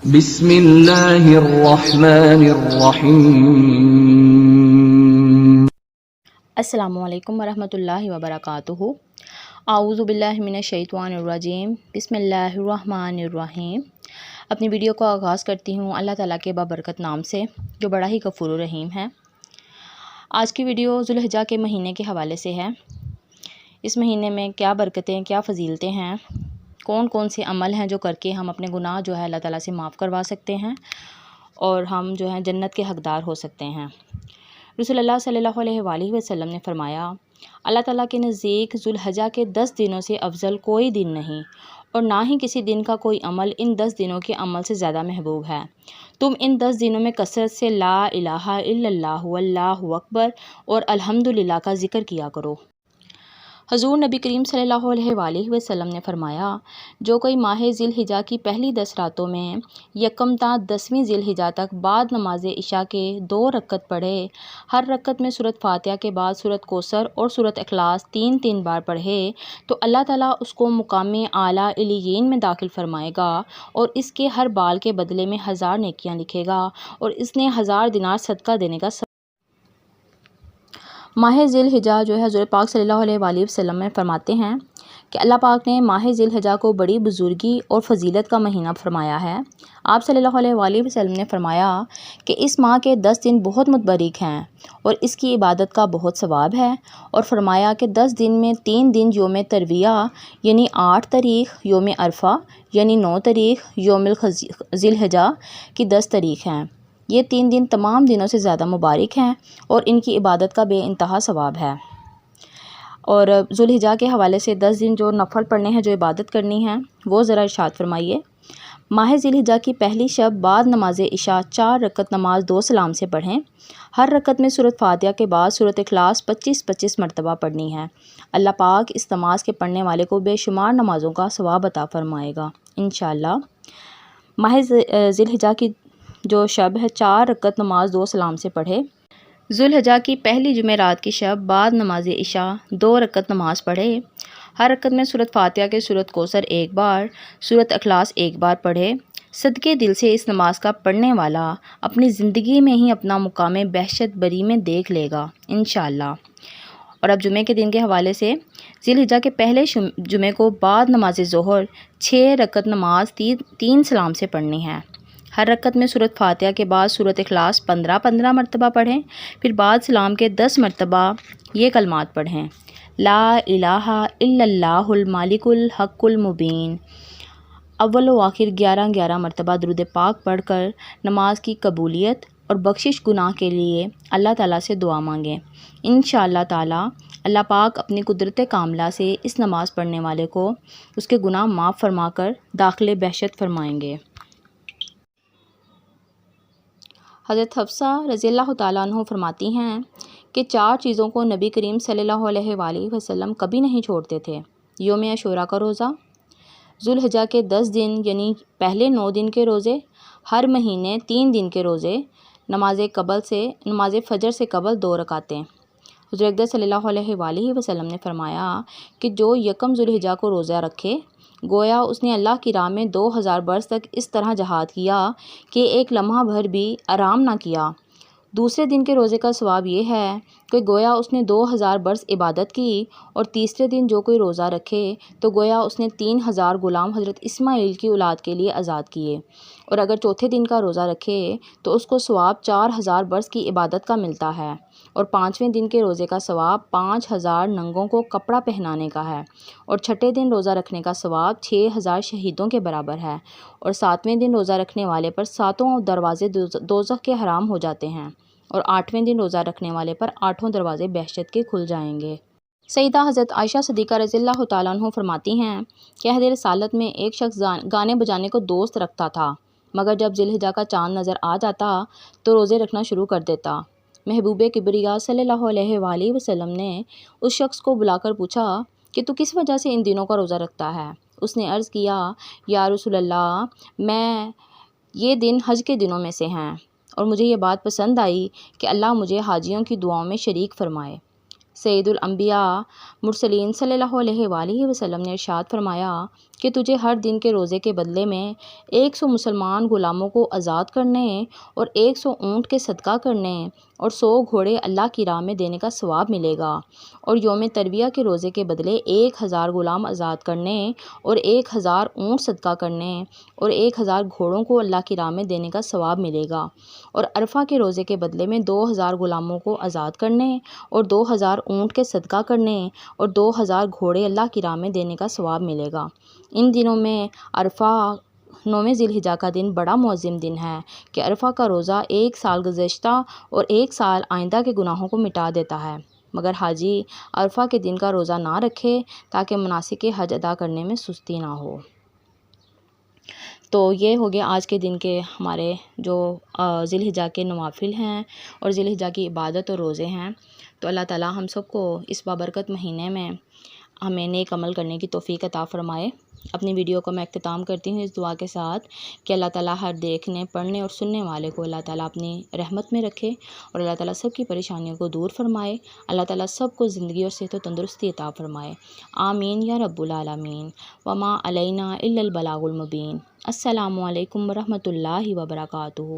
بسم اللہ الرحمن الرحیم۔ السلام علیکم ورحمۃ اللہ وبرکاتہ۔ اعوذ باللہ من الشیطان الرجیم، بسم اللہ الرحمن الرحیم۔ اپنی ویڈیو کو آغاز کرتی ہوں اللہ تعالیٰ کے بابرکت نام سے جو بڑا ہی غفور الرحیم ہے۔ آج کی ویڈیو ذوالحجہ کے مہینے کے حوالے سے ہے۔ اس مہینے میں کیا برکتیں، کیا فضیلتیں ہیں، کون کون سے عمل ہیں جو کر کے ہم اپنے گناہ جو ہے اللہ تعالیٰ سے معاف کروا سکتے ہیں اور ہم جو ہے جنت کے حقدار ہو سکتے ہیں۔ رسول اللہ صلی اللہ علیہ وآلہ وسلم نے فرمایا، اللہ تعالیٰ کے نزدیک ذوالحجہ کے 10 دنوں سے افضل کوئی دن نہیں، اور نہ ہی کسی دن کا کوئی عمل ان 10 دنوں کے عمل سے زیادہ محبوب ہے۔ تم ان 10 دنوں میں کثرت سے لا الہ الا اللہ واللہ اکبر اور الحمدللہ کا ذکر کیا کرو۔ حضور نبی کریم صلی اللہ علیہ وآلہ وسلم نے فرمایا، جو کوئی ماہ ذی الحجہ کی پہلی 10 راتوں میں یکم تا 10ویں ذی الحجہ تک بعد نماز عشاء کے 2 رکعت پڑھے، ہر رکعت میں سورۃ فاتحہ کے بعد سورۃ کوثر اور سورۃ اخلاص 3 بار پڑھے، تو اللہ تعالیٰ اس کو مقام اعلیٰ علیین میں داخل فرمائے گا اور اس کے ہر بال کے بدلے میں 1000 نیکیاں لکھے گا اور اس نے 1000 دینار صدقہ دینے کا ماہ ذی الحجہ جو ہے حضور پاک صلی اللہ علیہ وآلہ وسلم میں فرماتے ہیں کہ اللہ پاک نے ماہ ذی الحجہ کو بڑی بزرگی اور فضیلت کا مہینہ فرمایا ہے۔ آپ صلی اللہ علیہ وآلہ وسلم نے فرمایا کہ اس ماہ کے 10 دن بہت متبرک ہیں اور اس کی عبادت کا بہت ثواب ہے، اور فرمایا کہ 10 دن میں 3 دن یوم ترویہ یعنی 8 تاریخ یوم عرفہ یعنی 9 تاریخ یوم ذی الحجہ کی 10 تاریخ ہیں۔ یہ 3 دن تمام دنوں سے زیادہ مبارک ہیں اور ان کی عبادت کا بے انتہا ثواب ہے۔ اور ذوالحجہ کے حوالے سے 10 دن جو نفل پڑھنے ہیں، جو عبادت کرنی ہے، وہ ذرا ارشاد فرمائیے۔ ماہ ذی الحجہ کی پہلی شب بعد نماز عشاء 4 رکعت نماز 2 سلام سے پڑھیں۔ ہر رکعت میں سورۃ فاتحہ کے بعد سورۃ اخلاص 25 مرتبہ پڑھنی ہے۔ اللہ پاک اس نماز کے پڑھنے والے کو بے شمار نمازوں کا ثواب عطا فرمائے گا انشاءاللہ۔ ماہ ذی الحجہ کی جو شب ہے 4 رکعت نماز 2 سلام سے پڑھے۔ ذوالحجہ کی پہلی جمعرات کی شب بعد نماز عشاء 2 رکعت نماز پڑھے۔ ہر رکعت میں سورۃ فاتحہ کے سورۃ کوثر 1 بار، سورۃ اخلاص 1 بار پڑھے۔ صدقے دل سے اس نماز کا پڑھنے والا اپنی زندگی میں ہی اپنا مقام بہشت بری میں دیکھ لے گا انشاءاللہ۔ اور اب جمعے کے دن کے حوالے سے، ذی الحجہ کے پہلے جمعے کو بعد نماز ظہر 6 رکعت نماز 3 سلام سے پڑھنی ہے۔ ہر رکعت میں سورۃ فاتحہ کے بعد سورۃ اخلاص 15 مرتبہ پڑھیں، پھر بعد سلام کے 10 مرتبہ یہ کلمات پڑھیں: لا الہ الا اللہ المالک الحق المبین۔ اول و آخر 11 مرتبہ درود پاک پڑھ کر نماز کی قبولیت اور بخشش گناہ کے لیے اللہ تعالیٰ سے دعا مانگیں۔ انشاءاللہ تعالیٰ اللہ پاک اپنی قدرت کاملہ سے اس نماز پڑھنے والے کو اس کے گناہ معاف فرما کر داخل بہشت فرمائیں گے۔ حضرت حفصہ رضی اللہ تعالیٰ عنہ فرماتی ہیں کہ 4 چیزوں کو نبی کریم صلی اللہ علیہ وآلہ وسلم کبھی نہیں چھوڑتے تھے: یوم عاشوراء کا روزہ، ذوالحجہ کے 10 دن یعنی پہلے 9 دن کے روزے، ہر مہینے 3 دن کے روزے، نماز فجر سے قبل 2 رکعتیں۔ حضور اقدس صلی اللہ علیہ وآلہ وسلم نے فرمایا کہ جو یکم ذوالحجہ کو روزہ رکھے، گویا اس نے اللہ کی راہ میں 2000 برس تک اس طرح جہاد کیا کہ ایک لمحہ بھر بھی آرام نہ کیا۔ دوسرے دن کے روزے کا ثواب یہ ہے کہ گویا اس نے 2000 برس عبادت کی، اور تیسرے دن جو کوئی روزہ رکھے تو گویا اس نے 3000 غلام حضرت اسماعیل کی اولاد کے لیے آزاد کیے، اور اگر چوتھے دن کا روزہ رکھے تو اس کو ثواب 4000 برس کی عبادت کا ملتا ہے، اور 5ویں دن کے روزے کا ثواب 5000 ننگوں کو کپڑا پہنانے کا ہے، اور چھٹے دن روزہ رکھنے کا ثواب 6000 شہیدوں کے برابر ہے، اور 7ویں دن روزہ رکھنے والے پر 7 دروازے دوزخ کے حرام ہو جاتے ہیں، اور 8ویں دن روزہ رکھنے والے پر 8 دروازے بہشت کے کھل جائیں گے۔ سیدہ حضرت عائشہ صدیقہ رضی اللہ تعالیٰ عنہ فرماتی ہیں کہ عہد رسالت میں ایک شخص گانے بجانے کو دوست رکھتا تھا، مگر جب ذی الحجہ کا چاند نظر آ جاتا تو روزے رکھنا شروع کر دیتا۔ محبوب کبریا صلی اللہ علیہ وآلہ وسلم نے اس شخص کو بلا کر پوچھا کہ تو کس وجہ سے ان دنوں کا روزہ رکھتا ہے؟ اس نے عرض کیا، یا رسول اللہ، یہ دن حج کے دنوں میں سے ہیں، اور مجھے یہ بات پسند آئی کہ اللہ مجھے حاجیوں کی دعاؤں میں شریک فرمائے۔ سید الانبیاء مرسلین صلی اللہ علیہ وآلہ وسلم نے ارشاد فرمایا کہ تجھے ہر دن کے روزے کے بدلے میں 100 مسلمان غلاموں کو آزاد کرنے اور 100 اونٹ کے صدقہ کرنے اور 100 گھوڑے اللہ کی راہ میں دینے کا ثواب ملے گا، اور یوم ترویہ کے روزے کے بدلے 1000 غلام آزاد کرنے اور 1000 اونٹ صدقہ کرنے اور 1000 گھوڑوں کو اللہ کی راہ میں دینے کا ثواب ملے گا، اور عرفہ کے روزے کے بدلے میں 2000 غلاموں کو آزاد کرنے اور 2000 اونٹ کے صدقہ کرنے اور 2000 گھوڑے اللہ کی راہ میں دینے کا ثواب ملے گا۔ ان دنوں میں عرفہ 9 ذی الحجہ کا دن بڑا معظم دن ہے کہ عرفہ کا روزہ 1 سال گزشتہ اور 1 سال آئندہ کے گناہوں کو مٹا دیتا ہے، مگر حاجی عرفہ کے دن کا روزہ نہ رکھے تاکہ مناسک حج ادا کرنے میں سستی نہ ہو۔ تو یہ ہو گیا آج کے دن کے ہمارے جو ذی الحجہ کے نوافل ہیں اور ذی الحجہ کی عبادت اور روزے ہیں۔ تو اللہ تعالیٰ ہم سب کو اس بابرکت مہینے میں ہمیں نیک عمل کرنے کی توفیق عطا فرمائے۔ اپنی ویڈیو کو میں اختتام کرتی ہوں اس دعا کے ساتھ کہ اللہ تعالیٰ ہر دیکھنے، پڑھنے اور سننے والے کو اللہ تعالیٰ اپنی رحمت میں رکھے اور اللہ تعالیٰ سب کی پریشانیوں کو دور فرمائے۔ اللہ تعالیٰ سب کو زندگی اور صحت و تندرستی عطا فرمائے، آمین یا رب العالمین۔ وما علینا الا البلاغ المبین۔ السلام علیکم ورحمۃ اللہ وبرکاتہ۔